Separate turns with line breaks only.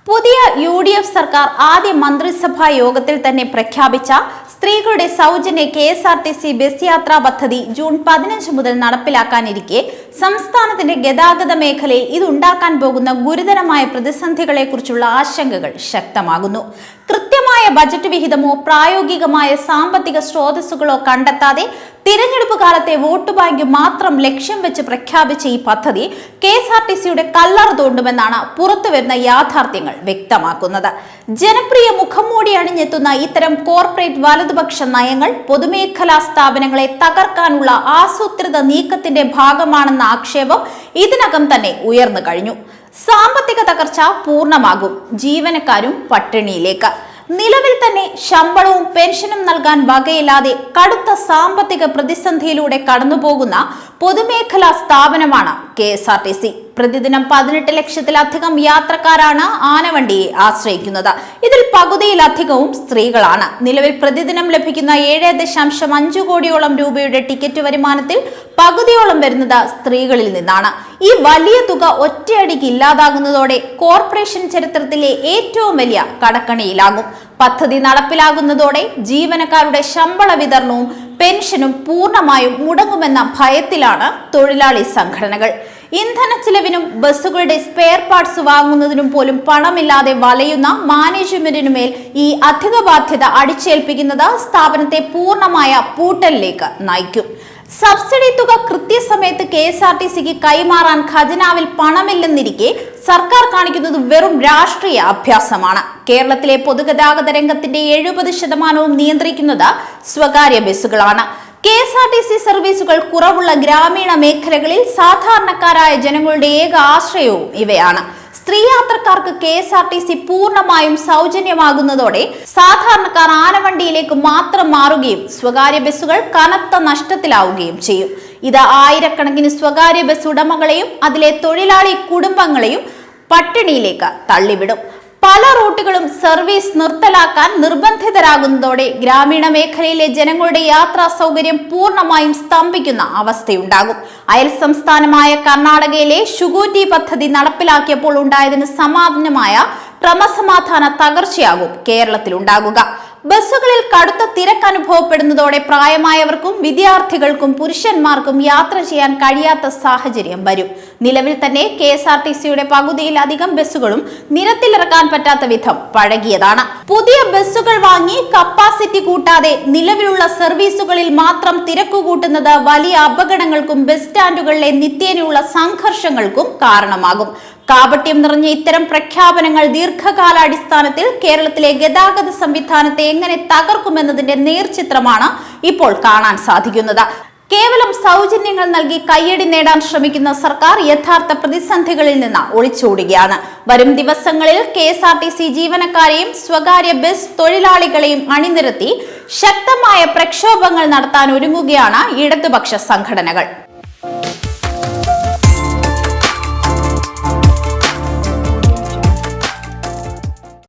പുതിയ UDF സർക്കാർ ആദ്യ മന്ത്രിസഭാ യോഗത്തിൽ തന്നെ പ്രഖ്യാപിച്ച സ്ത്രീകളുടെ സൗജന്യ KSRTC ബസ് യാത്രാ പദ്ധതി ജൂൺ 15 മുതൽ നടപ്പിലാക്കാനിരിക്കെ സംസ്ഥാനത്തിന്റെ ഗതാഗത മേഖലയിൽ ഇതുണ്ടാക്കാൻ പോകുന്ന ഗുരുതരമായ പ്രതിസന്ധികളെക്കുറിച്ചുള്ള ആശങ്കകൾ ശക്തമാകുന്നു. കൃത്യമായ ബജറ്റ് വിഹിതമോ പ്രായോഗികമായ സാമ്പത്തിക സ്രോതസ്സുകളോ കണ്ടെത്താതെ തിരഞ്ഞെടുപ്പ് കാലത്തെ വോട്ട് ബാങ്ക് മാത്രം ലക്ഷ്യം വെച്ച് പ്രഖ്യാപിച്ച ഈ പദ്ധതി KSRTCയുടെ കല്ലറ തോണ്ടുമെന്നാണ് പുറത്തുവരുന്ന യാഥാർത്ഥ്യങ്ങൾ വ്യക്തമാക്കുന്നത്. ജനപ്രിയ മുഖംമൂടി അണിഞ്ഞെത്തുന്ന ഇത്തരം കോർപ്പറേറ്റ് വലതുപക്ഷ നയങ്ങൾ പൊതുമേഖലാ സ്ഥാപനങ്ങളെ തകർക്കാനുള്ള ആസൂത്രിത നീക്കത്തിന്റെ ഭാഗമാണെന്ന ആക്ഷേപം ഇതിനകം തന്നെ ഉയർന്നു കഴിഞ്ഞു. സാമ്പത്തിക തകർച്ച പൂർണ്ണമാകും, ജീവനക്കാരും പട്ടിണിയിലേക്ക്. നിലവിൽ തന്നെ ശമ്പളവും പെൻഷനും നൽകാൻ വകയില്ലാതെ കടുത്ത സാമ്പത്തിക പ്രതിസന്ധിയിലൂടെ കടന്നുപോകുന്ന പൊതുമേഖലാ സ്ഥാപനമാണ് KSRTC. പ്രതിദിനം 18 ലക്ഷത്തിലധികം യാത്രക്കാരാണ് ആനവണ്ടിയെ ആശ്രയിക്കുന്നത്. ഇതിൽ പകുതിയിലധികവും സ്ത്രീകളാണ്. നിലവിൽ പ്രതിദിനം ലഭിക്കുന്ന 7.5 കോടിയോളം രൂപയുടെ ടിക്കറ്റ് വരുമാനത്തിൽ പകുതിയോളം വരുന്നത് സ്ത്രീകളിൽ നിന്നാണ്. ഈ വലിയ തുക ഒറ്റയടിക്ക് ഇല്ലാതാകുന്നതോടെ കോർപ്പറേഷൻ ചരിത്രത്തിലെ ഏറ്റവും വലിയ കടക്കണിയിലാകും. പദ്ധതി നടപ്പിലാകുന്നതോടെ ജീവനക്കാരുടെ ശമ്പള വിതരണവും പെൻഷനും പൂർണ്ണമായും മുടങ്ങുമെന്ന ഭയത്തിലാണ് തൊഴിലാളി സംഘടനകൾ. ഇന്ധന ചിലവിനും ബസ്സുകളുടെ സ്പെയർ പാർട്സ് വാങ്ങുന്നതിനും പോലും പണമില്ലാതെ വലയുന്ന മാനേജ്മെന്റിനുമേൽ ഈ അധിക ബാധ്യത അടിച്ചേൽപ്പിക്കുന്നത് സ്ഥാപനത്തെ പൂർണ്ണമായ പൂട്ടലിലേക്ക് നയിക്കും. സബ്സിഡി തുക കൃത്യസമയത്ത് KSRTCക്ക് കൈമാറാൻ ഖജനാവിൽ പണമില്ലെന്നിരിക്കെ സർക്കാർ കാണിക്കുന്നത് വെറും രാഷ്ട്രീയ അഭ്യാസമാണ്. കേരളത്തിലെ പൊതുഗതാഗത രംഗത്തിന്റെ 70% നിയന്ത്രിക്കുന്നത് സ്വകാര്യ ബസ്സുകളാണ്. KSRTC സർവീസുകൾ കുറവുള്ള ഗ്രാമീണ മേഖലകളിൽ സാധാരണക്കാരായ ജനങ്ങളുടെ ഏക ആശ്രയവും ഇവയാണ്. സ്ത്രീ യാത്രക്കാർക്ക് KSRTC പൂർണ്ണമായും സൗജന്യമാകുന്നതോടെ സാധാരണക്കാർ ആനവണ്ടിയിലേക്ക് മാത്രം മാറുകയും സ്വകാര്യ ബസ്സുകൾ കനത്ത നഷ്ടത്തിലാവുകയും ചെയ്യും. ഇത് ആയിരക്കണക്കിന് സ്വകാര്യ ബസ് ഉടമകളെയും അതിലെ തൊഴിലാളി കുടുംബങ്ങളെയും പട്ടിണിയിലേക്ക് തള്ളിവിടും. പല റൂട്ടുകളും സർവീസ് നിർത്തലാക്കാൻ നിർബന്ധിതരാകുന്നതോടെ ഗ്രാമീണ മേഖലയിലെ ജനങ്ങളുടെ യാത്രാ സൗകര്യം പൂർണ്ണമായും സ്തംഭിക്കുന്ന അവസ്ഥയുണ്ടാകും. അയൽ സംസ്ഥാനമായ കർണാടകയിലെ ഷുഗൂറ്റി പദ്ധതി നടപ്പിലാക്കിയപ്പോൾ ഉണ്ടായതിന് സമാനമായ ക്രമസമാധാന തകർച്ചയാകും കേരളത്തിലുണ്ടാകുക. ബസ്സുകളിൽ കടുത്ത തിരക്ക് അനുഭവപ്പെടുന്നതോടെ പ്രായമായവർക്കും വിദ്യാർത്ഥികൾക്കും പുരുഷന്മാർക്കും യാത്ര ചെയ്യാൻ കഴിയാത്ത സാഹചര്യം വരും. നിലവിൽ തന്നെ KSRTCയുടെ പകുതിയിലധികം ബസ്സുകളും നിരത്തിലിറക്കാൻ പറ്റാത്ത വിധം പഴകിയതാണ്. പുതിയ ബസ്സുകൾ വാങ്ങി കപ്പാസിറ്റി കൂട്ടാതെ നിലവിലുള്ള സർവീസുകളിൽ മാത്രം തിരക്ക് കൂട്ടുന്നത് വലിയ അപകടങ്ങൾക്കും ബസ് സ്റ്റാൻഡുകളിലെ നിത്യേനയുള്ള സംഘർഷങ്ങൾക്കും കാരണമാകും. കാപട്യം നിറഞ്ഞ ഇത്തരം പ്രഖ്യാപനങ്ങൾ ദീർഘകാലാടിസ്ഥാനത്തിൽ കേരളത്തിലെ ഗതാഗത സംവിധാനത്തെ എങ്ങനെ തകർക്കുമെന്നതിന്റെ നേർചിത്രമാണ് ഇപ്പോൾ കാണാൻ സാധിക്കുന്നത്. കേവലം സൗജന്യങ്ങൾ നൽകി കയ്യടി നേടാൻ ശ്രമിക്കുന്ന സർക്കാർ യഥാർത്ഥ പ്രതിസന്ധികളിൽ നിന്ന് ഒളിച്ചോടുകയാണ്. വരും ദിവസങ്ങളിൽ KSRTC ജീവനക്കാരെയും സ്വകാര്യ ബസ് തൊഴിലാളികളെയും അണിനിരത്തി ശക്തമായ പ്രക്ഷോഭങ്ങൾ നടത്താൻ ഒരുങ്ങുകയാണ് ഇടതുപക്ഷ സംഘടനകൾ.